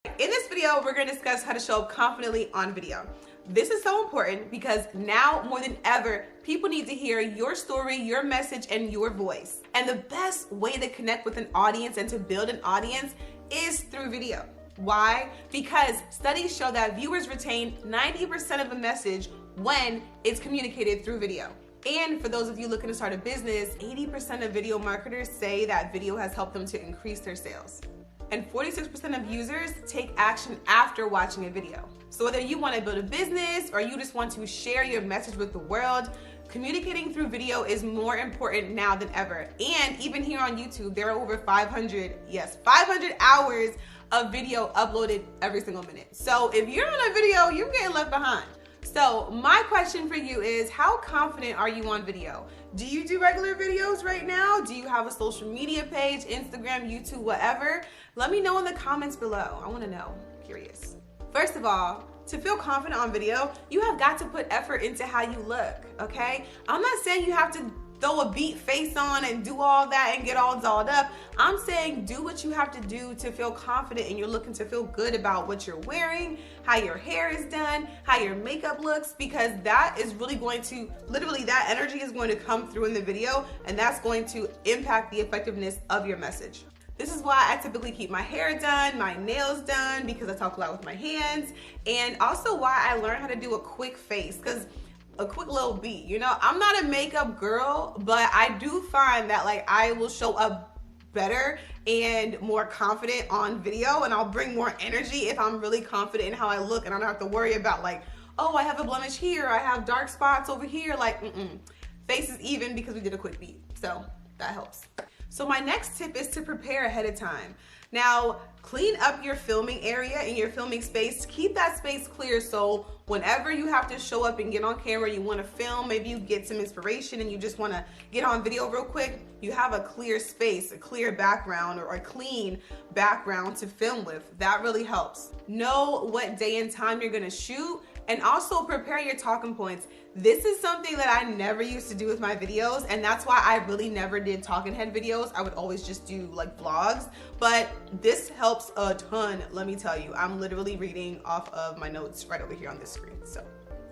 In this video, we're going to discuss how to show up confidently on video. This is so important because now more than ever, people need to hear your story, your message, and your voice. And the best way to connect with an audience and to build an audience is through video. Why? Because studies show that viewers retain 90% of a message when it's communicated through video. And for those of you looking to start a business, 80% of video marketers say that video has helped them to increase their sales. And 46% of users take action after watching a video. So whether you want to build a business or you just want to share your message with the world, communicating through video is more important now than ever. And even here on YouTube, there are over 500 hours of video uploaded every single minute. So if you're on a video, you're getting left behind. So my question for you is, how confident are you on video? Do you do regular videos right now? Do you have a social media page, Instagram, YouTube, whatever? Let me know in the comments below. I want to know. I'm curious. First of all, to feel confident on video, you have got to put effort into how you look, okay? I'm not saying you have to throw a beat face on and do all that and get all dolled up. I'm saying do what you have to do to feel confident, and you're looking to feel good about what you're wearing, how your hair is done, how your makeup looks, because that is really going to, literally that energy is going to come through in the video, and that's going to impact the effectiveness of your message. This is why I typically keep my hair done, my nails done, because I talk a lot with my hands, and also why I learned how to do a quick face, because a quick little beat, you know, I'm not a makeup girl, but I do find that like I will show up better and more confident on video, and I'll bring more energy if I'm really confident in how I look, and I don't have to worry about like, oh, I have a blemish here, I have dark spots over here, like face is even because we did a quick beat, so that helps. So my next tip is to prepare ahead of time. Now, clean up your filming area and your filming space. Keep that space clear, so whenever you have to show up and get on camera, you want to film, maybe you get some inspiration and you just want to get on video real quick, you have a clear space, a clear background, or a clean background to film with. That really helps. Know what day and time you're going to shoot, and also prepare your talking points. This is something that I never used to do with my videos, and that's why I really never did talking head videos. I would always just do like vlogs, but this helps a ton, let me tell you. I'm literally reading off of my notes right over here on this screen, so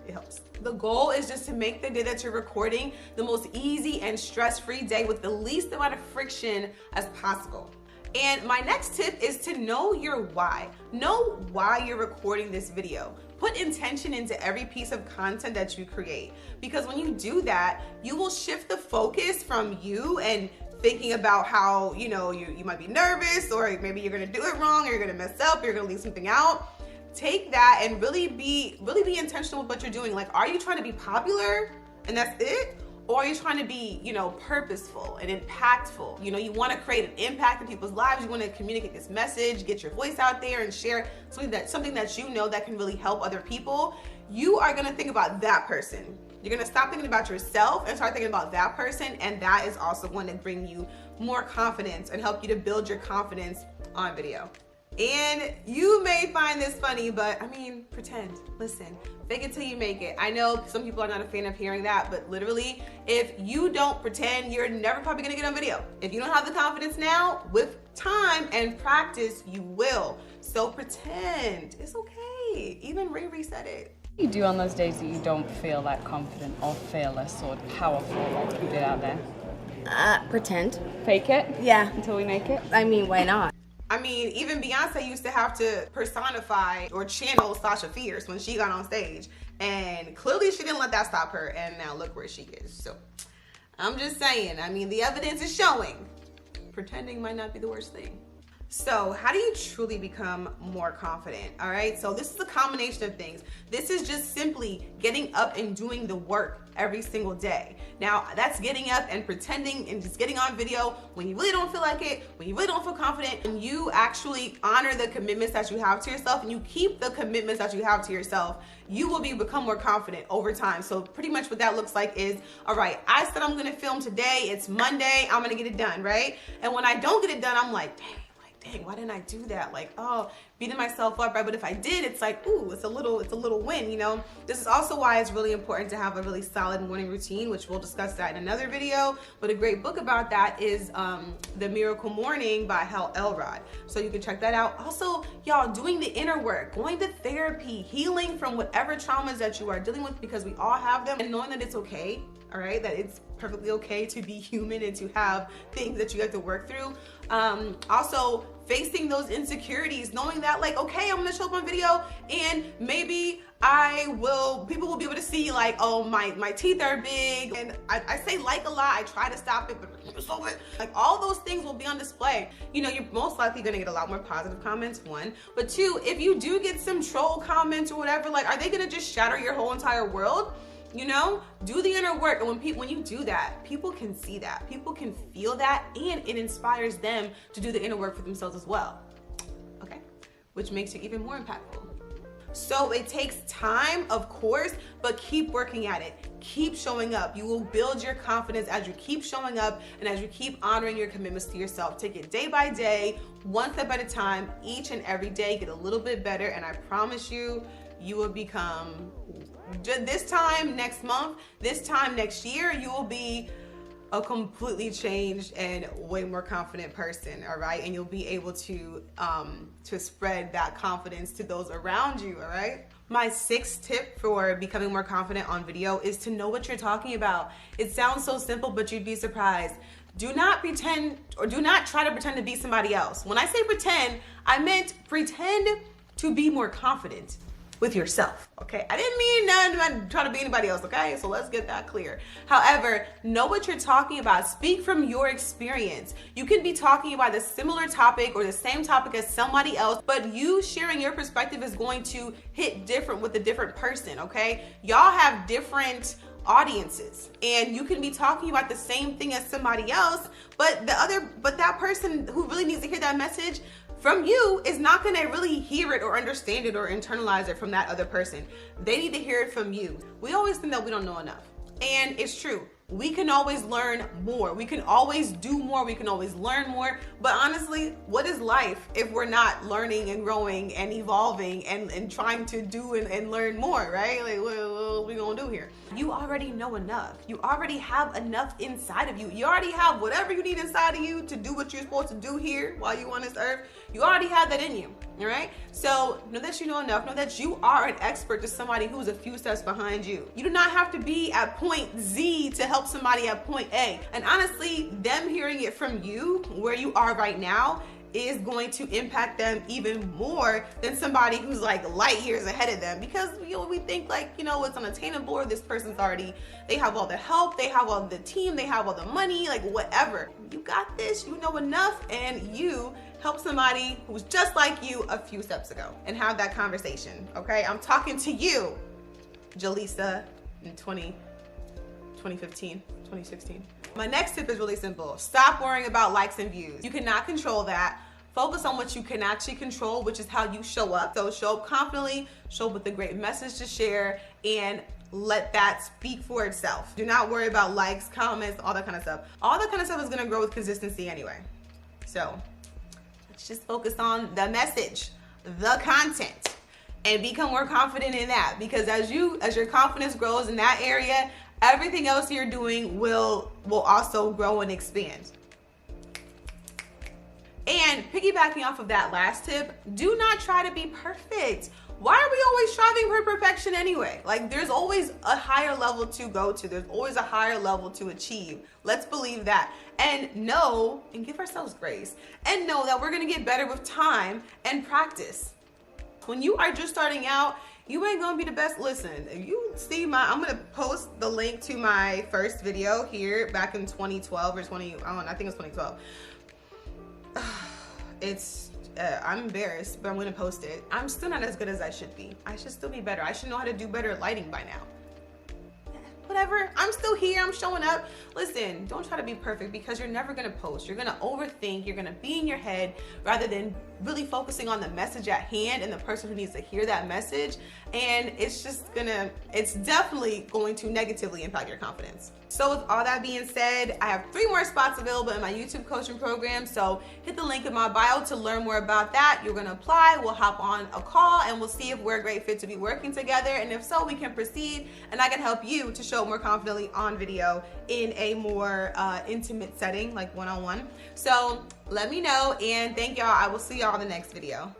it helps. The goal is just to make the day that you're recording the most easy and stress-free day with the least amount of friction as possible. And my next tip is to know your why. Know why you're recording this video. Put intention into every piece of content that you create, because when you do that, you will shift the focus from you and thinking about how, you know, you might be nervous, or maybe you're gonna do it wrong, or you're gonna mess up, or you're gonna leave something out. Take that and really be intentional with what you're doing. Like, are you trying to be popular and that's it? Or are you trying to be, you know, purposeful and impactful? You know, you want to create an impact in people's lives. You want to communicate this message, get your voice out there, and share something that you know that can really help other people. You are going to think about that person. You're going to stop thinking about yourself and start thinking about that person, and that is also going to bring you more confidence and help you to build your confidence on video. And you may find this funny, but I mean, pretend. Listen, fake it till you make it. I know some people are not a fan of hearing that, but literally, if you don't pretend, you're never probably gonna get on video. If you don't have the confidence now, with time and practice, you will. So pretend. It's okay. Even Riri said it. What do you do on those days that you don't feel that confident or fearless or powerful, like you did out there? Pretend. Fake it? Yeah. Until we make it? I mean, why not? I mean, even Beyonce used to have to personify or channel Sasha Fierce when she got on stage. And clearly she didn't let that stop her. And now look where she is. So I'm just saying, I mean, the evidence is showing. Pretending might not be the worst thing. So how do you truly become more confident? All right, so this is a combination of things. This is just simply getting up and doing the work every single day. Now, that's getting up and pretending and just getting on video when you really don't feel like it, when you really don't feel confident, and you actually honor the commitments that you have to yourself, and you keep the commitments that you have to yourself, you will become more confident over time. So pretty much what that looks like is, all right, I said I'm gonna film today, it's Monday, I'm gonna get it done, right? And when I don't get it done, I'm like, dang, dang, why didn't I do that? Like, oh, beating myself up, right? But if I did, it's like, ooh, it's a little win, you know? This is also why it's really important to have a really solid morning routine, which we'll discuss that in another video. But a great book about that is The Miracle Morning by Hal Elrod. So you can check that out. Also, y'all, doing the inner work, going to therapy, healing from whatever traumas that you are dealing with, because we all have them, and knowing that it's okay, all right? That it's perfectly okay to be human and to have things that you have to work through. Also, facing those insecurities, knowing that like, okay, I'm gonna show up on video and maybe people will be able to see like, oh, my teeth are big, and I say like a lot, I try to stop it, but like all those things will be on display. You know, you're most likely gonna get a lot more positive comments, one, but two, if you do get some troll comments or whatever, like, are they gonna just shatter your whole entire world? You know, do the inner work. And when you do that, people can see that, people can feel that, and it inspires them to do the inner work for themselves as well. Okay, which makes you even more impactful. So it takes time, of course, but keep working at it. Keep showing up. You will build your confidence as you keep showing up and as you keep honoring your commitments to yourself. Take it day by day, one step at a time, each and every day. Get a little bit better, and I promise you, you will become, this time next month, this time next year, you will be a completely changed and way more confident person, all right? And you'll be able to spread that confidence to those around you, all right? My sixth tip for becoming more confident on video is to know what you're talking about. It sounds so simple, but you'd be surprised. Do not pretend, or do not try to pretend to be somebody else. When I say pretend, I meant pretend to be more confident with yourself, okay? I didn't mean not trying to be anybody else, okay? So let's get that clear. However, know what you're talking about. Speak from your experience. You can be talking about a similar topic or the same topic as somebody else, but you sharing your perspective is going to hit different with a different person, okay? Y'all have different audiences, and you can be talking about the same thing as somebody else, but that person who really needs to hear that message from you is not gonna really hear it or understand it or internalize it from that other person. They need to hear it from you. We always think that we don't know enough, and it's true. We can always learn more. We can always do more. We can always learn more. But honestly, what is life if we're not learning and growing and evolving and trying to do and learn more, right? Like, what are we gonna do here? You already know enough. You already have enough inside of you. You already have whatever you need inside of you to do what you're supposed to do here while you're on this earth. You already have that in you, all right? So know that you know enough. Know that you are an expert to somebody who's a few steps behind you. You do not have to be at point Z to help somebody at point A. And honestly, them hearing it from you where you are right now is going to impact them even more than somebody who's like light years ahead of them, because we think like, it's unattainable, or this person's already, they have all the help, they have all the team, they have all the money, like whatever. You got this, you know enough, and you help somebody who's just like you a few steps ago and have that conversation, okay? I'm talking to you, Jaleesa, in 2015, 2016. My next tip is really simple. Stop worrying about likes and views. You cannot control that. Focus on what you can actually control, which is how you show up. So show up confidently, show up with a great message to share, and let that speak for itself. Do not worry about likes, comments, all that kind of stuff. All that kind of stuff is gonna grow with consistency anyway. So let's just focus on the message, the content, and become more confident in that, because as your confidence grows in that area, everything else you're doing will also grow and expand. And piggybacking off of that last tip, do not try to be perfect. Why are we always striving for perfection anyway? Like, there's always a higher level to go to. There's always a higher level to achieve. Let's believe that. And know, and give ourselves grace, and know that we're gonna get better with time and practice. When you are just starting out, you ain't gonna be the best. Listen, you see I'm gonna post the link to my first video here back in 2012 or I think it was 2012. I'm embarrassed, but I'm gonna post it. I'm still not as good as I should be. I should still be better. I should know how to do better at lighting by now. Whatever, I'm still here, I'm showing up. Listen, don't try to be perfect, because you're never gonna post. You're gonna overthink, you're gonna be in your head rather than really focusing on the message at hand and the person who needs to hear that message. And it's definitely going to negatively impact your confidence. So with all that being said, I have 3 more spots available in my YouTube coaching program. So hit the link in my bio to learn more about that. You're gonna apply, we'll hop on a call, and we'll see if we're a great fit to be working together. And if so, we can proceed, and I can help you to show more confidently on video in a more intimate setting, like one-on-one. So let me know, and thank y'all. I will see y'all in the next video.